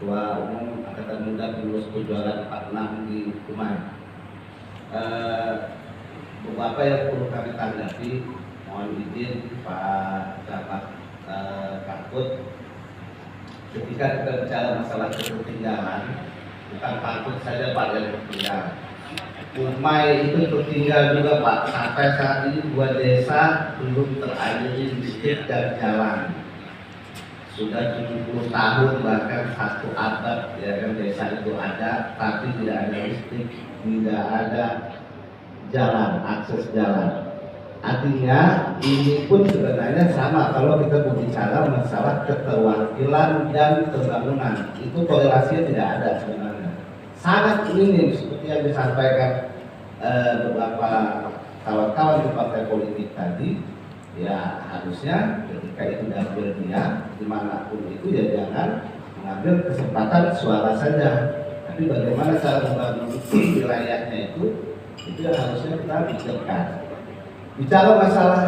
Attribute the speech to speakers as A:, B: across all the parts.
A: Ketua Umum Angkatan Muda Pengurus Perjuangan 46 di Kumai. Beberapa yang perlu kami tanggapi, mohon izin Pak Camat Kakut, ketika kita bicara masalah ketertinggalan, bukan Kakut saja Pak yang tertinggal. Kumai itu tertinggal juga Pak, sampai saat ini 2 desa belum terakhiri listrik dan jalan. Sudah 70 tahun bahkan 1 abad ya kan desa itu ada, tapi tidak ada listrik, tidak ada jalan, akses jalan. Artinya ini pun sebenarnya sama kalau kita berbicara masalah keterwakilan dan pembangunan, itu korelasinya tidak ada sebenarnya, sangat minim seperti yang disampaikan beberapa kawan-kawan di partai politik tadi. Ya harusnya ketika itu dapil dia dimanapun itu ya jangan mengambil kesempatan suara saja, tapi bagaimana cara membangun wilayahnya itu yang harusnya kita pikirkan. Bicara masalah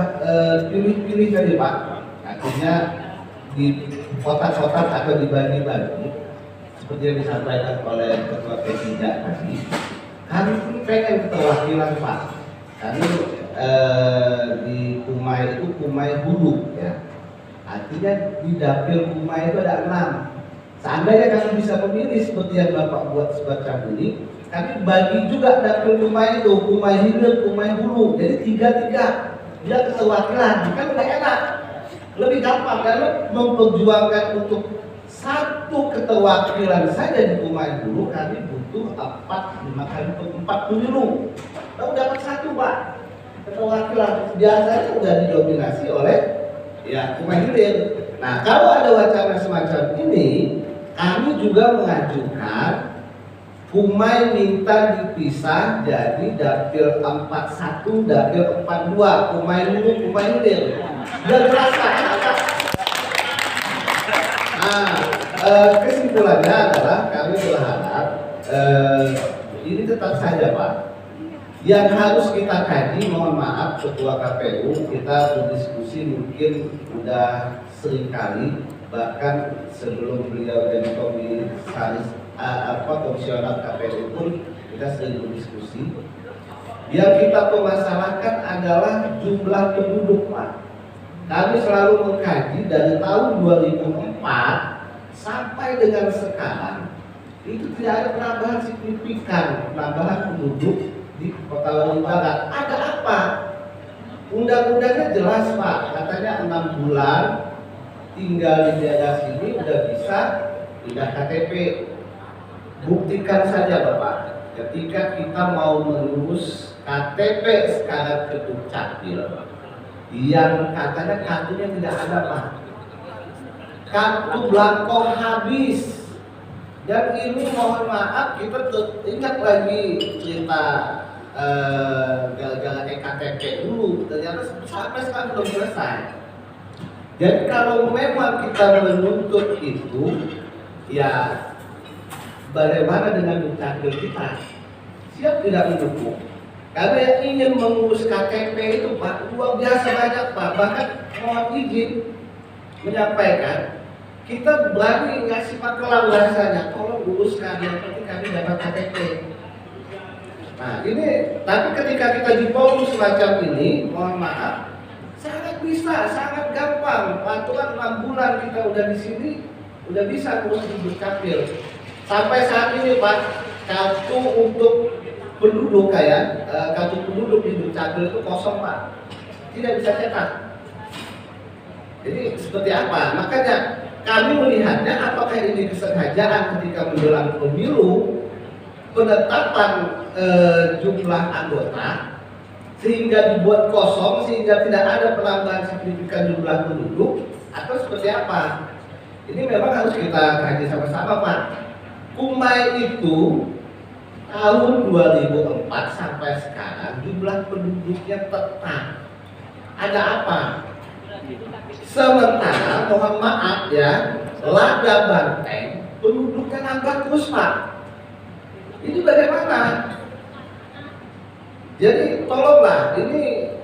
A: pilih-pilih tadi Pak, artinya di kotak-kotak atau dibagi-bagi seperti yang disampaikan oleh Ketua P3 tadi, kami pun pengen keterwakilan Pak. Kami di Kumai itu Kumai Hulu ya, artinya di dapil Kumai itu ada 6. Seandainya kami bisa memilih seperti yang Bapak buat semacam ini, kami bagi juga dapil Kumai itu, Kumai Hilir, Kumai Hulu, jadi 3-3 dia keterwakilan, kan udah enak, lebih gampang karena memperjuangkan untuk satu keterwakilan saja di Kumai Hulu kami butuh 4-5 kali 4 pemilu, lalu dapat 1 Pak. Keterwakilan biasanya sudah didominasi oleh ya Kumai Hilir. Nah kalau ada wacana semacam ini, kami juga mengajukan Kumai minta dipisah jadi dapil 41, dapil 42, Kumai Hulu, Kumai Hilir. Sudah jelas Pak. Nah kesimpulannya adalah kami berharap ini tetap saja Pak. Yang harus kita kaji, mohon maaf Ketua KPU, kita berdiskusi mungkin sudah seringkali, bahkan sebelum beliau jadi komisioner KPU pun kita sering berdiskusi. Yang kita permasalahkan adalah jumlah penduduk Pak. Kami selalu mengkaji dari tahun 2004 sampai dengan sekarang itu tidak ada penambahan signifikan, penambahan penduduk di Kota Bandung Barat. Ada apa? Undang-undangnya jelas Pak, katanya 6 bulan tinggal di daerah sini udah bisa pindah KTP. Buktikan saja Bapak, ketika kita mau mengurus KTP sekarang ke Dukcapil yang katanya kartunya tidak ada Pak, kartu belangko habis. Dan ini mohon maaf kita ingat lagi cerita gara-gara EKTP dulu, ternyata sampai sekarang belum selesai. Jadi kalau memang kita menuntut itu, ya bagaimana dengan Dukcapil kita? Siap tidak mendukung? Karena yang ingin mengurus KTP itu Pak, luar biasa banyak Pak. Bahkan mohon izin menyampaikan, kita berani ngasih makelang rasanya, tolong uruskan, yang penting kami dapat KTP. Nah ini, tapi ketika kita di forum semacam ini, mohon maaf, sangat bisa, sangat gampang. Aturan 6 bulan kita udah di sini, udah bisa ngurus di Dukcapil. Sampai saat ini Pak, kartu untuk penduduk kartu penduduk di Dukcapil itu kosong Pak, tidak bisa cetak. Jadi seperti apa? Makanya kami melihatnya apakah ini kesengajaan ketika menjelang pemilu penetapan jumlah anggota sehingga dibuat kosong sehingga tidak ada penambahan signifikan jumlah penduduk, atau seperti apa? Ini memang harus kita kaji sama-sama Pak. Kumai itu tahun 2004 sampai sekarang jumlah penduduknya tetap. Ada apa? Sementara mohon maaf ya, Lada Banteng penduduknya nambah terus Pak. Ini bagaimana? Jadi tolonglah ini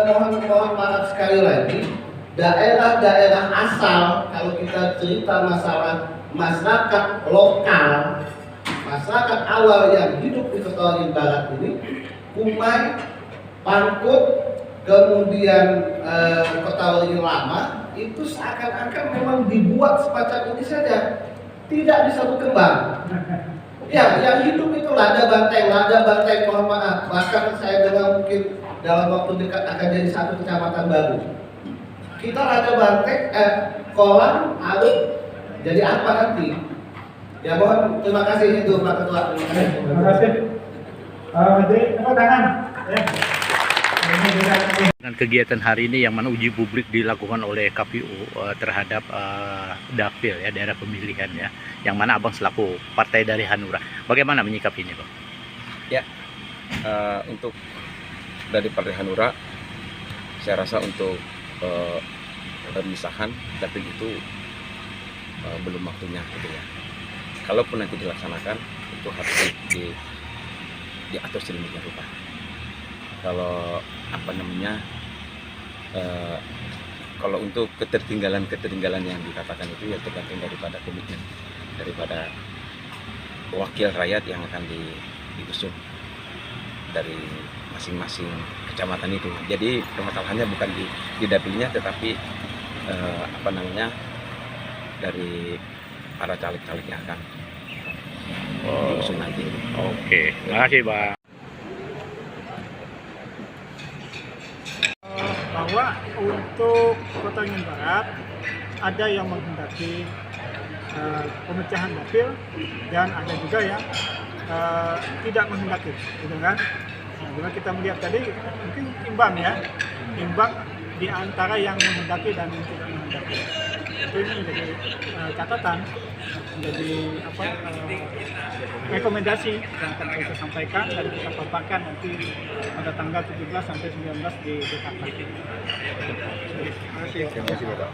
A: mohon maaf sekali lagi, daerah-daerah asal, kalau kita cerita masalah masyarakat lokal, masyarakat awal yang hidup di Kota Barat ini, Kumai, Pangkut, kemudian Kota Lama, itu seakan-akan memang dibuat semacam ini saja, tidak bisa berkembang. Ya, yang hidup itu lada banteng, mohon maaf. Bahkan saya dengar mungkin dalam waktu dekat akan jadi satu kecamatan baru. Kita lada banteng, kolam, arut, jadi apa nanti? Ya mohon terima kasih itu Pak Ketua.
B: Terima kasih. Menteri, tepuk tangan.
C: Dengan kegiatan hari ini yang mana uji publik dilakukan oleh KPU terhadap dapil ya, daerah pemilihan ya, yang mana Abang selaku partai dari Hanura, bagaimana menyikapi ini, Bang?
D: Ya, untuk dari Partai Hanura, saya rasa untuk pemisahan dapil itu belum waktunya gitu ya. Kalaupun nanti dilaksanakan, itu harus diatur sedemikian rupa. Kalau kalau untuk ketertinggalan yang dikatakan itu ya tergantung daripada komitmen daripada wakil rakyat yang akan diusung dari masing-masing kecamatan itu. Jadi permasalahannya bukan di dapilnya, tetapi dari para caleg-caleg yang akan diusung nanti.
C: Oke, terima kasih, Bang.
B: Bahwa untuk Kota Union Barat ada yang menghendaki pemecahan dapil dan ada juga yang tidak menghendaki, gitu kan? Nah, bila kita melihat tadi mungkin imbang di antara yang menghendaki dan yang tidak menghendaki. Itu ini menjadi catatan, menjadi rekomendasi yang akan kita sampaikan dan kita paparkan nanti pada tanggal 17 sampai 19 di Jakarta. Terima kasih.
D: Terima kasih Bapak.